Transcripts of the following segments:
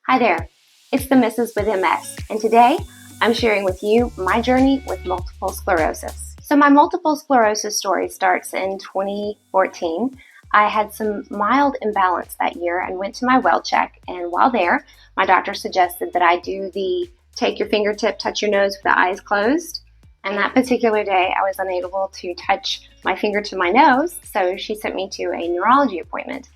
Hi there, it's the Mrs. with MS, and today I'm sharing with you my journey with multiple sclerosis. So my multiple sclerosis story starts in 2014. I had some mild imbalance that year and went to my well check, and while there, my doctor suggested that I do the take your fingertip, touch your nose with the eyes closed. And that particular day, I was unable to touch my finger to my nose, so she sent me to a neurology appointment.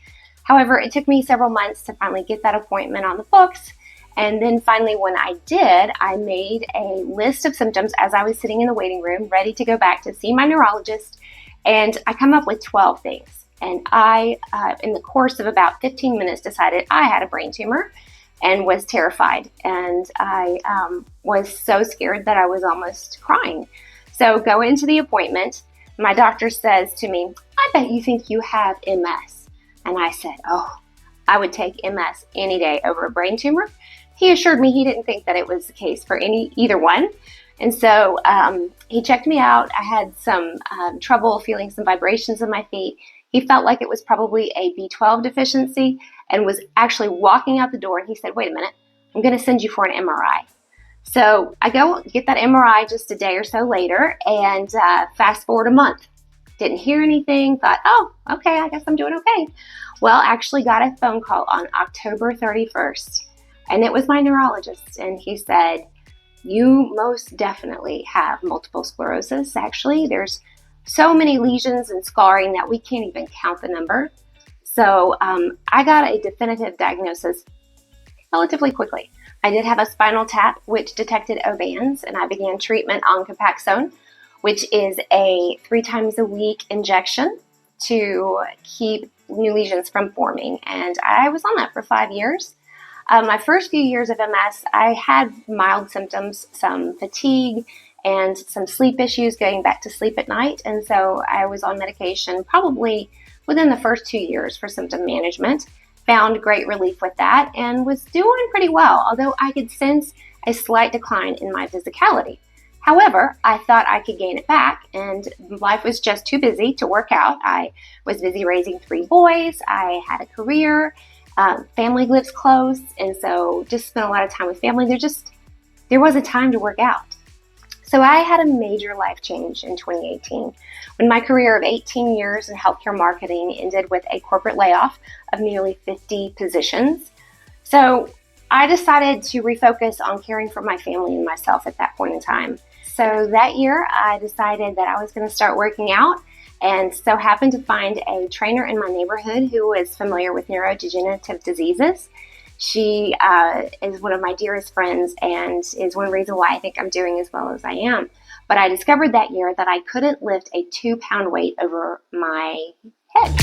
However, it took me several months to finally get that appointment on the books. And then finally, when I did, I made a list of symptoms as I was sitting in the waiting room, ready to go back to see my neurologist. And I come up with 12 things. And I, in the course of about 15 minutes, decided I had a brain tumor and was terrified. And I was so scared that I was almost crying. So go into the appointment. My doctor says to me, "I bet you think you have MS." And I said, "Oh, I would take MS any day over a brain tumor." He assured me he didn't think that it was the case for either one. And so he checked me out. I had some trouble feeling some vibrations in my feet. He felt like it was probably a B12 deficiency and was actually walking out the door. And he said, "Wait a minute, I'm going to send you for an MRI." So I go get that MRI just a day or so later, and fast forward a month. Didn't hear anything, thought, "Oh, okay, I guess I'm doing okay." Well, actually got a phone call on October 31st, and it was my neurologist, and he said, "You most definitely have multiple sclerosis. Actually, there's so many lesions and scarring that we can't even count the number." So I got a definitive diagnosis relatively quickly. I did have a spinal tap, which detected O-bands, and I began treatment on Copaxone, which is a 3 times a week injection to keep new lesions from forming. And I was on that for 5 years. My first few years of MS, I had mild symptoms, some fatigue and some sleep issues, going back to sleep at night. And so I was on medication probably within the first 2 years for symptom management, found great relief with that, and was doing pretty well, although I could sense a slight decline in my physicality. However, I thought I could gain it back, and life was just too busy to work out. I was busy raising 3 boys. I had a career. Family lives close, and so just spent a lot of time with family. There wasn't time to work out. So I had a major life change in 2018 when my career of 18 years in healthcare marketing ended with a corporate layoff of nearly 50 positions. So I decided to refocus on caring for my family and myself at that point in time. So that year, I decided that I was going to start working out, and so happened to find a trainer in my neighborhood who was familiar with neurodegenerative diseases. She is one of my dearest friends and is one reason why I think I'm doing as well as I am. But I discovered that year that I couldn't lift a 2-pound weight over my head.